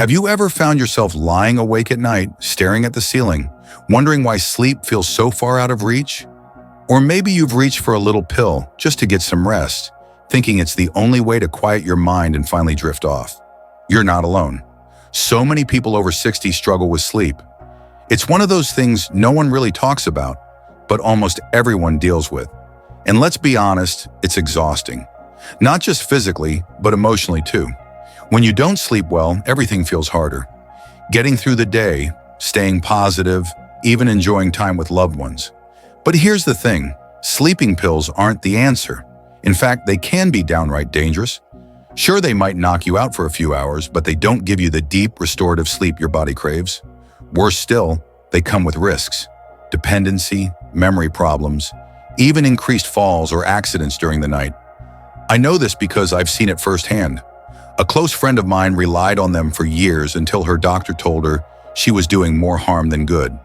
Have you ever found yourself lying awake at night, staring at the ceiling, wondering why sleep feels so far out of reach? Or maybe you've reached for a little pill just to get some rest, thinking it's the only way to quiet your mind and finally drift off. You're not alone. So many people over 60 struggle with sleep. It's one of those things no one really talks about, but almost everyone deals with. And let's be honest, it's exhausting. Not just physically, but emotionally too. When you don't sleep well, everything feels harder. Getting through the day, staying positive, even enjoying time with loved ones. But here's the thing, sleeping pills aren't the answer. In fact, they can be downright dangerous. Sure, they might knock you out for a few hours, but they don't give you the deep, restorative sleep your body craves. Worse still, they come with risks. Dependency, memory problems, even increased falls or accidents during the night. I know this because I've seen it firsthand. A close friend of mine relied on them for years until her doctor told her she was doing more harm than good.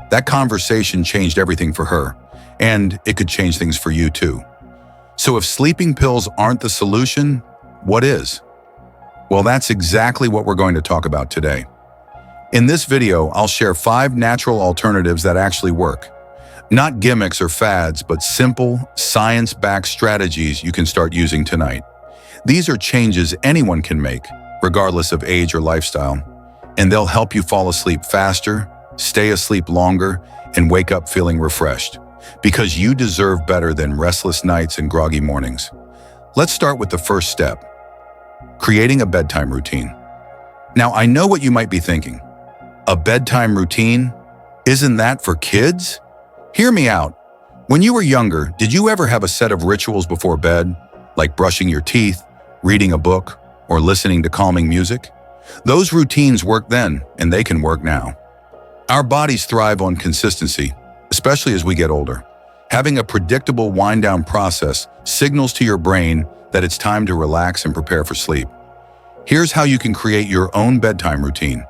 That conversation changed everything for her, and it could change things for you too. So if sleeping pills aren't the solution, what is? Well, that's exactly what we're going to talk about today. In this video, I'll share 5 natural alternatives that actually work. Not gimmicks or fads, but simple, science-backed strategies you can start using tonight. These are changes anyone can make, regardless of age or lifestyle, and they'll help you fall asleep faster, stay asleep longer, and wake up feeling refreshed, because you deserve better than restless nights and groggy mornings. Let's start with the first step, creating a bedtime routine. Now, I know what you might be thinking. A bedtime routine? Isn't that for kids? Hear me out. When you were younger, did you ever have a set of rituals before bed, like brushing your teeth, reading a book, or listening to calming music? Those routines worked then, and they can work now. Our bodies thrive on consistency, especially as we get older. Having a predictable wind-down process signals to your brain that it's time to relax and prepare for sleep. Here's how you can create your own bedtime routine.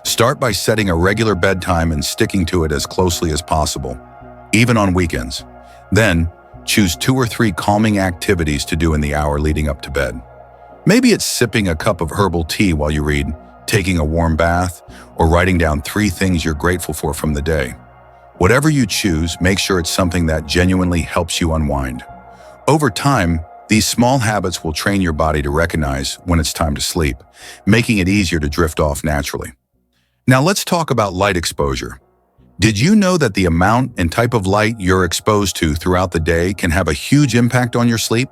Start by setting a regular bedtime and sticking to it as closely as possible, even on weekends. Then, choose 2 or 3 calming activities to do in the hour leading up to bed. Maybe it's sipping a cup of herbal tea while you read, taking a warm bath, or writing down 3 things you're grateful for from the day. Whatever you choose, make sure it's something that genuinely helps you unwind. Over time, these small habits will train your body to recognize when it's time to sleep, making it easier to drift off naturally. Now let's talk about light exposure. Did you know that the amount and type of light you're exposed to throughout the day can have a huge impact on your sleep?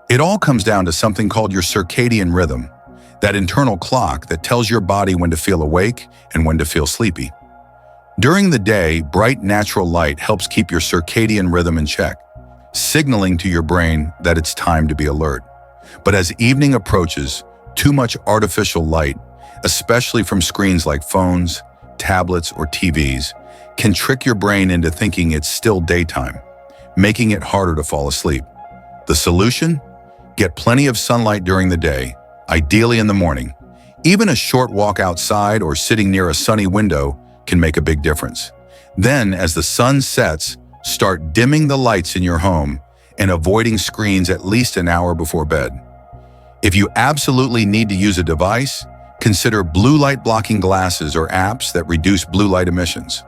It all comes down to something called your circadian rhythm, that internal clock that tells your body when to feel awake and when to feel sleepy. During the day, bright natural light helps keep your circadian rhythm in check, signaling to your brain that it's time to be alert. But as evening approaches, too much artificial light, especially from screens like phones, tablets, or TVs, can trick your brain into thinking it's still daytime, making it harder to fall asleep. The solution? Get plenty of sunlight during the day, ideally in the morning. Even a short walk outside or sitting near a sunny window can make a big difference. Then, as the sun sets, start dimming the lights in your home and avoiding screens at least an hour before bed. If you absolutely need to use a device, consider blue light blocking glasses or apps that reduce blue light emissions.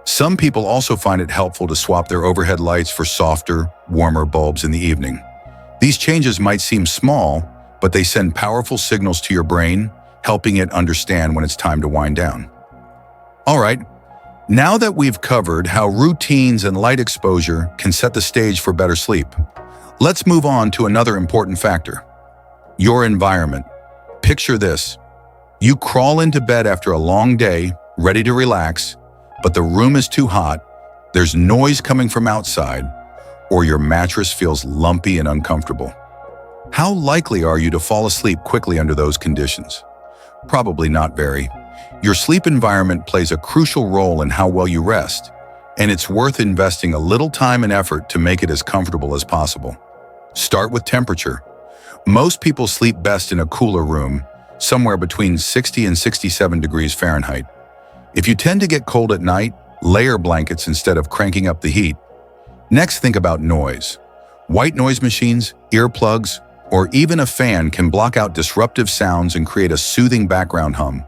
Some people also find it helpful to swap their overhead lights for softer, warmer bulbs in the evening. These changes might seem small, but they send powerful signals to your brain, helping it understand when it's time to wind down. All right, now that we've covered how routines and light exposure can set the stage for better sleep, let's move on to another important factor: your environment. Picture this. You crawl into bed after a long day, ready to relax, but the room is too hot, there's noise coming from outside, or your mattress feels lumpy and uncomfortable. How likely are you to fall asleep quickly under those conditions? Probably not very. Your sleep environment plays a crucial role in how well you rest, and it's worth investing a little time and effort to make it as comfortable as possible. Start with temperature. Most people sleep best in a cooler room, somewhere between 60 and 67 degrees Fahrenheit. If you tend to get cold at night, layer blankets instead of cranking up the heat. Next, think about noise. White noise machines, earplugs, or even a fan can block out disruptive sounds and create a soothing background hum.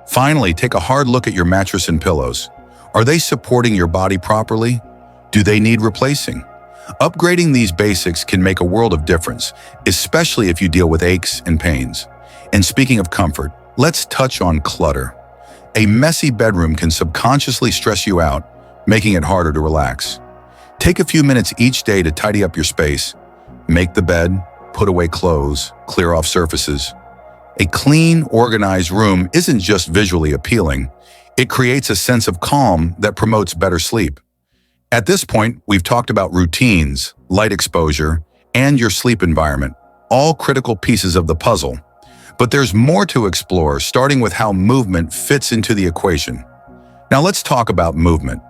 Finally, take a hard look at your mattress and pillows. Are they supporting your body properly? Do they need replacing? Upgrading these basics can make a world of difference, especially if you deal with aches and pains. And speaking of comfort, let's touch on clutter. A messy bedroom can subconsciously stress you out, making it harder to relax. Take a few minutes each day to tidy up your space. Make the bed, put away clothes, clear off surfaces. A clean, organized room isn't just visually appealing. It creates a sense of calm that promotes better sleep. At this point, we've talked about routines, light exposure, and your sleep environment, all critical pieces of the puzzle. But there's more to explore, starting with how movement fits into the equation. Now let's talk about movement.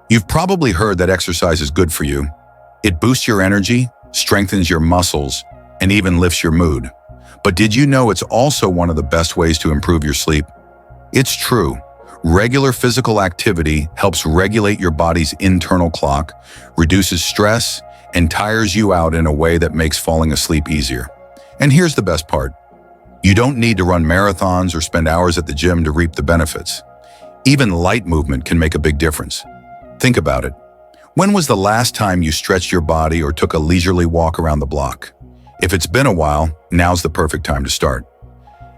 You've probably heard that exercise is good for you. It boosts your energy, strengthens your muscles, and even lifts your mood. But did you know it's also one of the best ways to improve your sleep? It's true. Regular physical activity helps regulate your body's internal clock, reduces stress, and tires you out in a way that makes falling asleep easier. And here's the best part. You don't need to run marathons or spend hours at the gym to reap the benefits. Even light movement can make a big difference. Think about it. When was the last time you stretched your body or took a leisurely walk around the block? If it's been a while, now's the perfect time to start.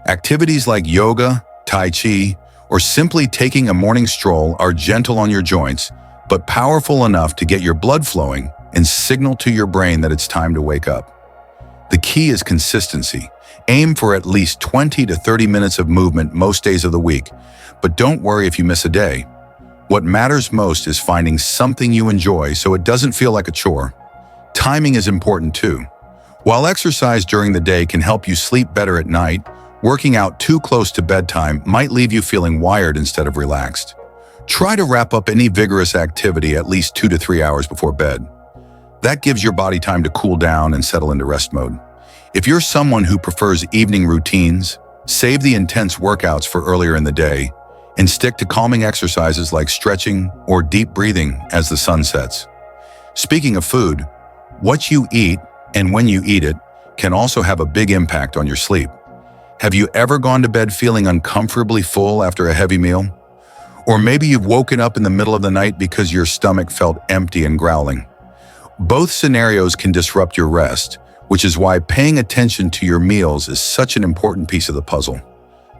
Activities like yoga, tai chi, or simply taking a morning stroll are gentle on your joints, but powerful enough to get your blood flowing and signal to your brain that it's time to wake up. The key is consistency. Aim for at least 20 to 30 minutes of movement most days of the week, but don't worry if you miss a day. What matters most is finding something you enjoy so it doesn't feel like a chore. Timing is important too. While exercise during the day can help you sleep better at night, working out too close to bedtime might leave you feeling wired instead of relaxed. Try to wrap up any vigorous activity at least 2 to 3 hours before bed. That gives your body time to cool down and settle into rest mode. If you're someone who prefers evening routines, save the intense workouts for earlier in the day and stick to calming exercises like stretching or deep breathing as the sun sets. Speaking of food, what you eat and when you eat it can also have a big impact on your sleep. Have you ever gone to bed feeling uncomfortably full after a heavy meal? Or maybe you've woken up in the middle of the night because your stomach felt empty and growling. Both scenarios can disrupt your rest, which is why paying attention to your meals is such an important piece of the puzzle.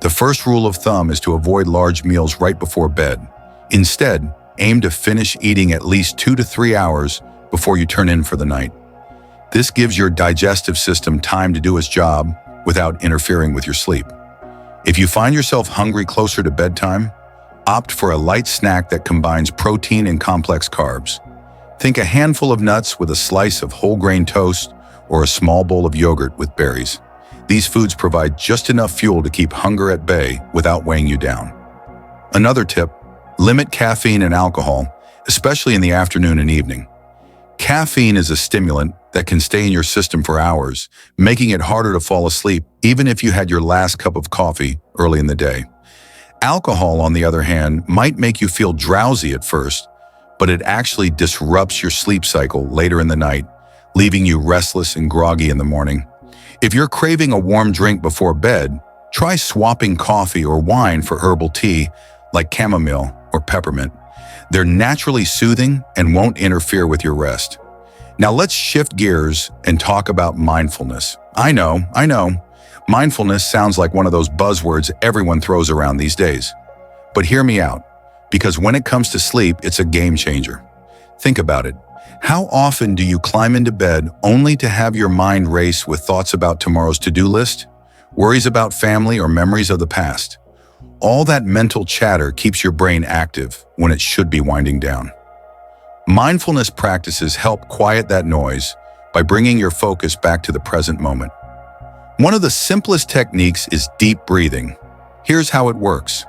The first rule of thumb is to avoid large meals right before bed. Instead, aim to finish eating at least 2 to 3 hours before you turn in for the night. This gives your digestive system time to do its job without interfering with your sleep. If you find yourself hungry closer to bedtime, opt for a light snack that combines protein and complex carbs. Think a handful of nuts with a slice of whole grain toast or a small bowl of yogurt with berries. These foods provide just enough fuel to keep hunger at bay without weighing you down. Another tip, limit caffeine and alcohol, especially in the afternoon and evening. Caffeine is a stimulant that can stay in your system for hours, making it harder to fall asleep even if you had your last cup of coffee early in the day. Alcohol, on the other hand, might make you feel drowsy at first, but it actually disrupts your sleep cycle later in the night, leaving you restless and groggy in the morning. If you're craving a warm drink before bed, try swapping coffee or wine for herbal tea like chamomile or peppermint. They're naturally soothing and won't interfere with your rest. Now let's shift gears and talk about mindfulness. I know. Mindfulness sounds like one of those buzzwords everyone throws around these days. But hear me out, because when it comes to sleep, it's a game changer. Think about it. How often do you climb into bed only to have your mind race with thoughts about tomorrow's to-do list, worries about family, or memories of the past? All that mental chatter keeps your brain active when it should be winding down. Mindfulness practices help quiet that noise by bringing your focus back to the present moment. One of the simplest techniques is deep breathing. Here's how it works.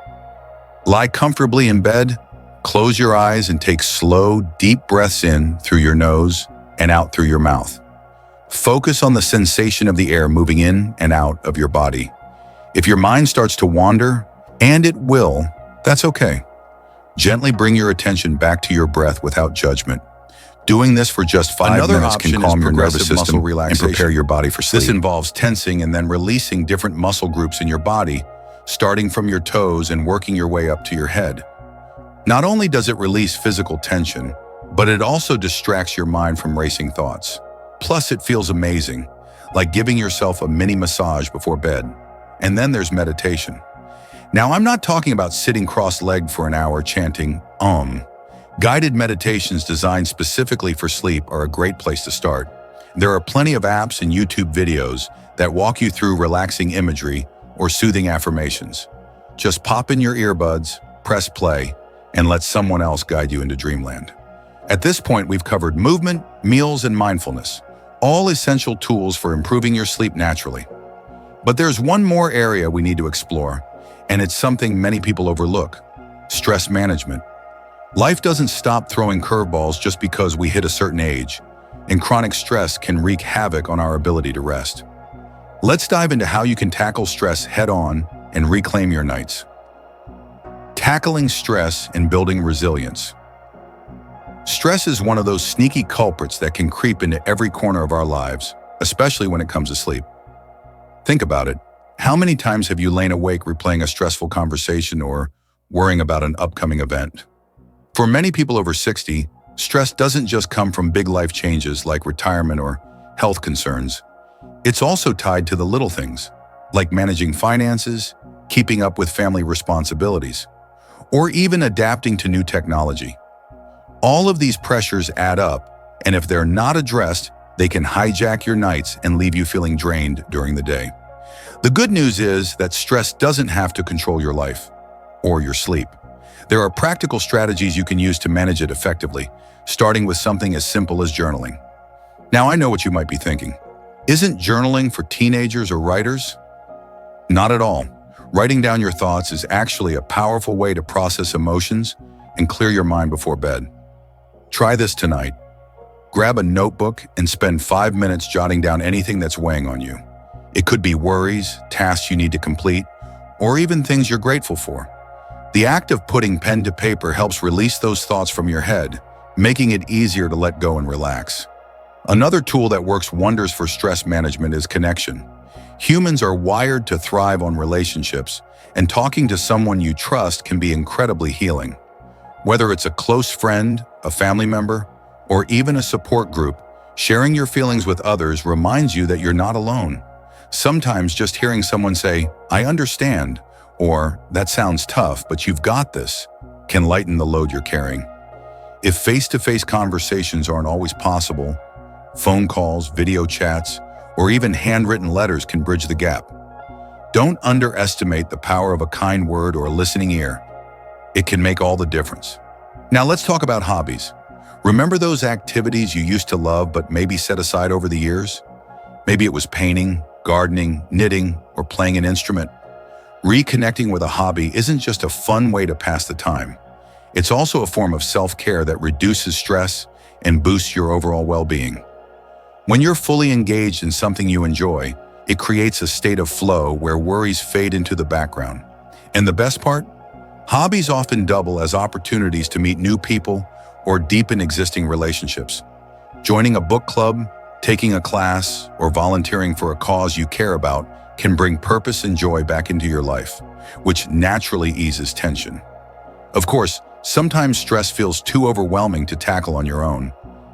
Lie comfortably in bed, close your eyes and take slow, deep breaths in through your nose and out through your mouth. Focus on the sensation of the air moving in and out of your body. If your mind starts to wander, and it will, that's okay. Gently bring your attention back to your breath without judgment. Doing this for just 5 minutes can calm your nervous system and prepare your body for sleep. This involves tensing and then releasing different muscle groups in your body, starting from your toes and working your way up to your head. Not only does it release physical tension, but it also distracts your mind from racing thoughts. Plus, it feels amazing, like giving yourself a mini massage before bed. And then there's meditation. Now, I'm not talking about sitting cross-legged for an hour chanting, Guided meditations designed specifically for sleep are a great place to start. There are plenty of apps and YouTube videos that walk you through relaxing imagery or soothing affirmations. Just pop in your earbuds, press play, and let someone else guide you into dreamland. At this point, we've covered movement, meals, and mindfulness, all essential tools for improving your sleep naturally. But there's one more area we need to explore, and it's something many people overlook: stress management. Life doesn't stop throwing curveballs just because we hit a certain age, and chronic stress can wreak havoc on our ability to rest. Let's dive into how you can tackle stress head-on and reclaim your nights. Tackling stress and building resilience. Stress is one of those sneaky culprits that can creep into every corner of our lives, especially when it comes to sleep. Think about it. How many times have you lain awake replaying a stressful conversation or worrying about an upcoming event? For many people over 60, stress doesn't just come from big life changes like retirement or health concerns. It's also tied to the little things, like managing finances, keeping up with family responsibilities, or even adapting to new technology. All of these pressures add up, and if they're not addressed, they can hijack your nights and leave you feeling drained during the day. The good news is that stress doesn't have to control your life or your sleep. There are practical strategies you can use to manage it effectively, starting with something as simple as journaling. Now, I know what you might be thinking. Isn't journaling for teenagers or writers? Not at all. Writing down your thoughts is actually a powerful way to process emotions and clear your mind before bed. Try this tonight. Grab a notebook and spend 5 minutes jotting down anything that's weighing on you. It could be worries, tasks you need to complete, or even things you're grateful for. The act of putting pen to paper helps release those thoughts from your head, making it easier to let go and relax. Another tool that works wonders for stress management is connection. Humans are wired to thrive on relationships, and talking to someone you trust can be incredibly healing. Whether it's a close friend, a family member, or even a support group, sharing your feelings with others reminds you that you're not alone. Sometimes just hearing someone say, "I understand," or "that sounds tough, but you've got this," can lighten the load you're carrying. If face-to-face conversations aren't always possible, phone calls, video chats, or even handwritten letters can bridge the gap. Don't underestimate the power of a kind word or a listening ear. It can make all the difference. Now let's talk about hobbies. Remember those activities you used to love but maybe set aside over the years? Maybe it was painting, gardening, knitting, or playing an instrument. Reconnecting with a hobby isn't just a fun way to pass the time. It's also a form of self-care that reduces stress and boosts your overall well-being. When you're fully engaged in something you enjoy, it creates a state of flow where worries fade into the background. And the best part? Hobbies often double as opportunities to meet new people or deepen existing relationships. Joining a book club, taking a class, or volunteering for a cause you care about can bring purpose and joy back into your life, which naturally eases tension. Of course, sometimes stress feels too overwhelming to tackle on your own,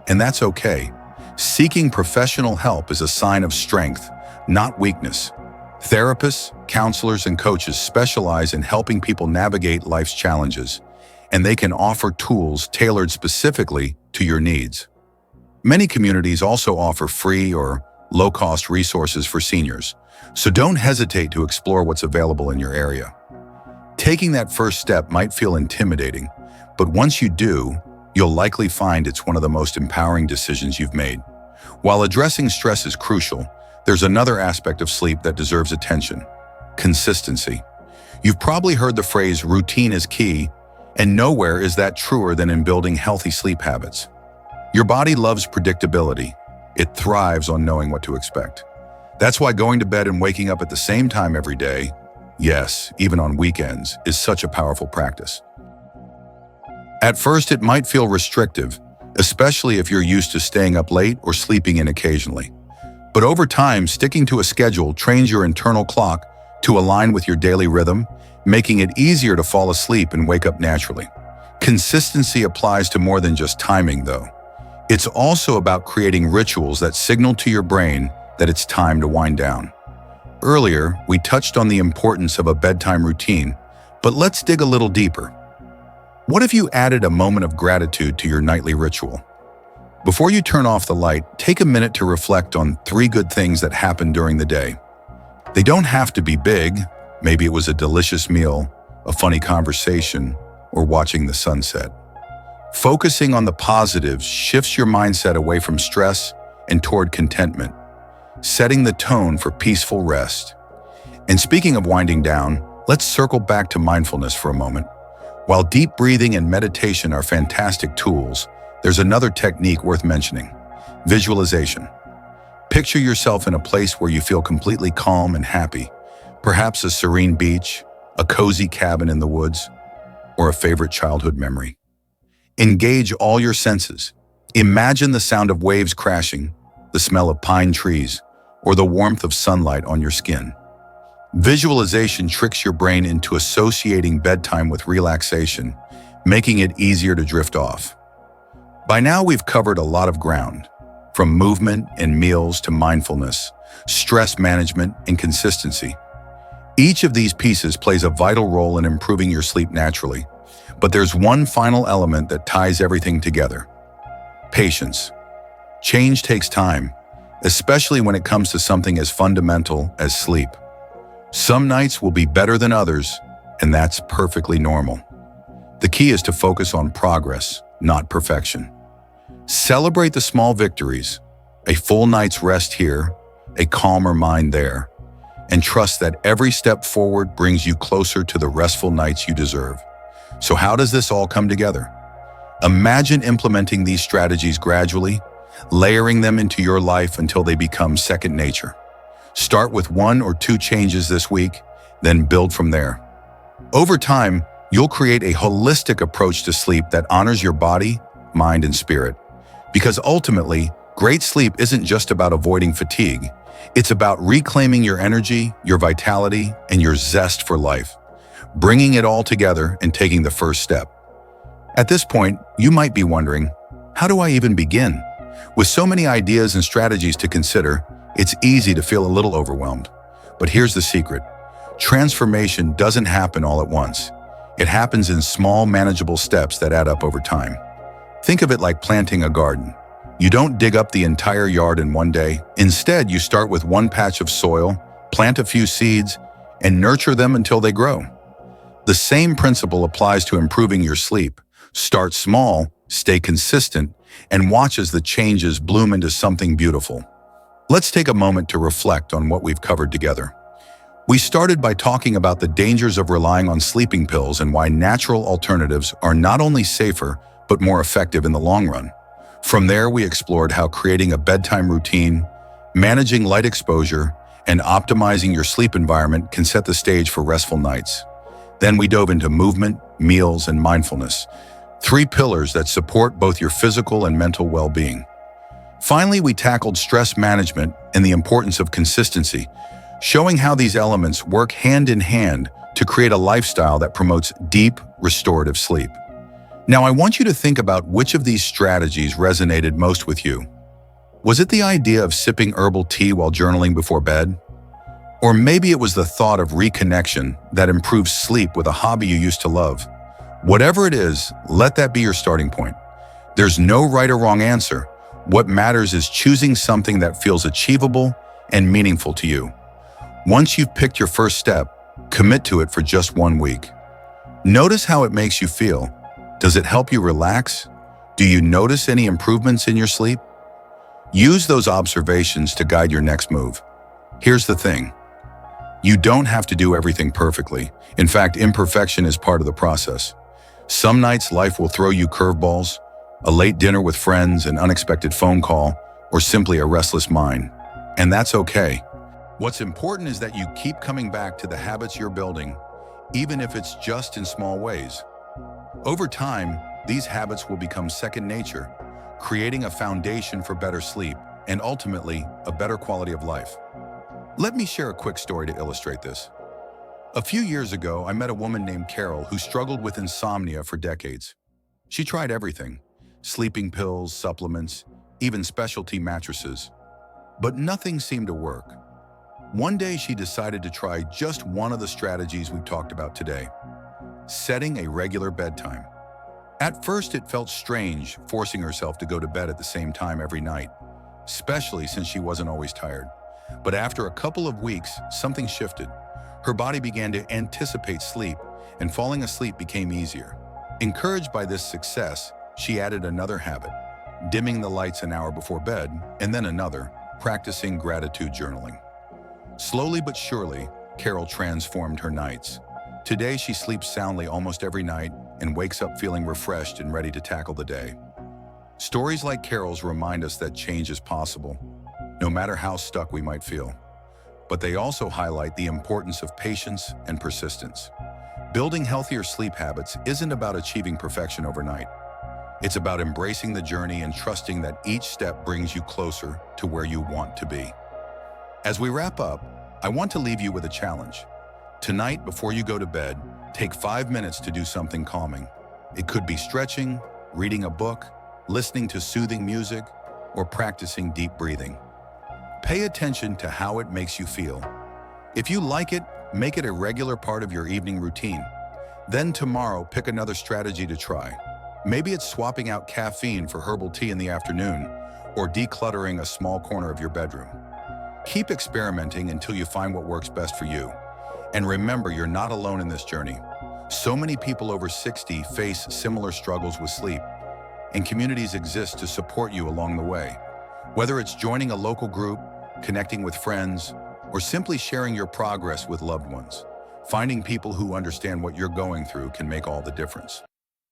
and that's okay. Seeking professional help is a sign of strength, not weakness. Therapists, counselors, and coaches specialize in helping people navigate life's challenges, and they can offer tools tailored specifically to your needs. Many communities also offer free or low-cost resources for seniors, so don't hesitate to explore what's available in your area. Taking that first step might feel intimidating, but once you do, you'll likely find it's one of the most empowering decisions you've made. While addressing stress is crucial, there's another aspect of sleep that deserves attention: consistency. You've probably heard the phrase "routine is key," and nowhere is that truer than in building healthy sleep habits. Your body loves predictability. It thrives on knowing what to expect. That's why going to bed and waking up at the same time every day, yes, even on weekends, is such a powerful practice. At first, it might feel restrictive, especially if you're used to staying up late or sleeping in occasionally. But over time, sticking to a schedule trains your internal clock to align with your daily rhythm, making it easier to fall asleep and wake up naturally. Consistency applies to more than just timing, though. It's also about creating rituals that signal to your brain that it's time to wind down. Earlier, we touched on the importance of a bedtime routine, but let's dig a little deeper. What if you added a moment of gratitude to your nightly ritual? Before you turn off the light, take a minute to reflect on 3 good things that happened during the day. They don't have to be big. Maybe it was a delicious meal, a funny conversation, or watching the sunset. Focusing on the positives shifts your mindset away from stress and toward contentment, setting the tone for peaceful rest. And speaking of winding down, let's circle back to mindfulness for a moment. While deep breathing and meditation are fantastic tools, there's another technique worth mentioning: visualization. Picture yourself in a place where you feel completely calm and happy, perhaps a serene beach, a cozy cabin in the woods, or a favorite childhood memory. Engage all your senses. Imagine the sound of waves crashing, the smell of pine trees, or the warmth of sunlight on your skin. Visualization tricks your brain into associating bedtime with relaxation, making it easier to drift off. By now, we've covered a lot of ground, from movement and meals to mindfulness, stress management, and consistency. Each of these pieces plays a vital role in improving your sleep naturally, but there's one final element that ties everything together: patience. Change takes time, especially when it comes to something as fundamental as sleep. Some nights will be better than others, and that's perfectly normal. The key is to focus on progress, not perfection. Celebrate the small victories, a full night's rest here, a calmer mind there, and trust that every step forward brings you closer to the restful nights you deserve. So how does this all come together? Imagine implementing these strategies gradually, layering them into your life until they become second nature. Start with 1 or 2 changes this week, then build from there. Over time, you'll create a holistic approach to sleep that honors your body, mind, and spirit. Because ultimately, great sleep isn't just about avoiding fatigue. It's about reclaiming your energy, your vitality, and your zest for life, bringing it all together and taking the first step. At this point, you might be wondering, how do I even begin? With so many ideas and strategies to consider, it's easy to feel a little overwhelmed. But here's the secret: transformation doesn't happen all at once. It happens in small, manageable steps that add up over time. Think of it like planting a garden. You don't dig up the entire yard in one day. Instead, you start with one patch of soil, plant a few seeds, and nurture them until they grow. The same principle applies to improving your sleep. Start small, stay consistent, and watch as the changes bloom into something beautiful. Let's take a moment to reflect on what we've covered together. We started by talking about the dangers of relying on sleeping pills and why natural alternatives are not only safer, but more effective in the long run. From there, we explored how creating a bedtime routine, managing light exposure, and optimizing your sleep environment can set the stage for restful nights. Then we dove into movement, meals, and mindfulness, 3 pillars that support both your physical and mental well-being. Finally, we tackled stress management and the importance of consistency, showing how these elements work hand in hand to create a lifestyle that promotes deep, restorative sleep. Now, I want you to think about which of these strategies resonated most with you. Was it the idea of sipping herbal tea while journaling before bed? Or maybe it was the thought of reconnection that improves sleep with a hobby you used to love. Whatever it is, let that be your starting point. There's no right or wrong answer. What matters is choosing something that feels achievable and meaningful to you. Once you've picked your first step, commit to it for just 1 week. Notice how it makes you feel. Does it help you relax? Do you notice any improvements in your sleep? Use those observations to guide your next move. Here's the thing: you don't have to do everything perfectly. In fact, imperfection is part of the process. Some nights life will throw you curveballs, a late dinner with friends, an unexpected phone call, or simply a restless mind. And that's okay. What's important is that you keep coming back to the habits you're building, even if it's just in small ways. Over time, these habits will become second nature, creating a foundation for better sleep and ultimately a better quality of life. Let me share a quick story to illustrate this. A few years ago, I met a woman named Carol who struggled with insomnia for decades. She tried everything: sleeping pills, supplements, even specialty mattresses. But nothing seemed to work. One day, she decided to try just one of the strategies we've talked about today: setting a regular bedtime. At first, it felt strange forcing herself to go to bed at the same time every night, especially since she wasn't always tired. But after a couple of weeks, something shifted. Her body began to anticipate sleep, and falling asleep became easier. Encouraged by this success, she added another habit: dimming the lights an hour before bed, and then another, practicing gratitude journaling. Slowly but surely, Carol transformed her nights. Today, she sleeps soundly almost every night and wakes up feeling refreshed and ready to tackle the day. Stories like Carol's remind us that change is possible, no matter how stuck we might feel. But they also highlight the importance of patience and persistence. Building healthier sleep habits isn't about achieving perfection overnight. It's about embracing the journey and trusting that each step brings you closer to where you want to be. As we wrap up, I want to leave you with a challenge. Tonight, before you go to bed, take 5 minutes to do something calming. It could be stretching, reading a book, listening to soothing music, or practicing deep breathing. Pay attention to how it makes you feel. If you like it, make it a regular part of your evening routine. Then tomorrow, pick another strategy to try. Maybe it's swapping out caffeine for herbal tea in the afternoon, or decluttering a small corner of your bedroom. Keep experimenting until you find what works best for you. And remember, you're not alone in this journey. So many people over 60 face similar struggles with sleep, and communities exist to support you along the way. Whether it's joining a local group, connecting with friends, or simply sharing your progress with loved ones, finding people who understand what you're going through can make all the difference.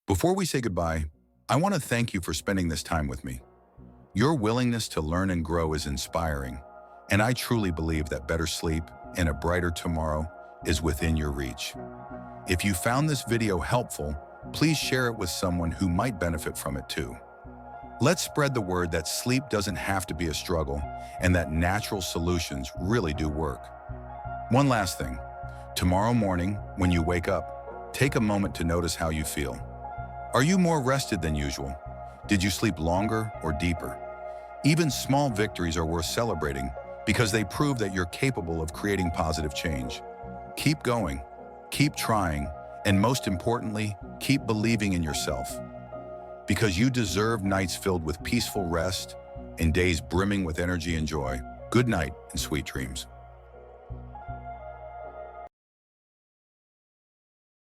Before we say goodbye, I want to thank you for spending this time with me. Your willingness to learn and grow is inspiring, and I truly believe that better sleep and a brighter tomorrow is within your reach. If you found this video helpful, please share it with someone who might benefit from it too. Let's spread the word that sleep doesn't have to be a struggle and that natural solutions really do work. One last thing. Tomorrow morning, when you wake up, take a moment to notice how you feel. Are you more rested than usual? Did you sleep longer or deeper? Even small victories are worth celebrating because they prove that you're capable of creating positive change. Keep going, keep trying, and most importantly, keep believing in yourself. Because you deserve nights filled with peaceful rest and days brimming with energy and joy. Good night and sweet dreams.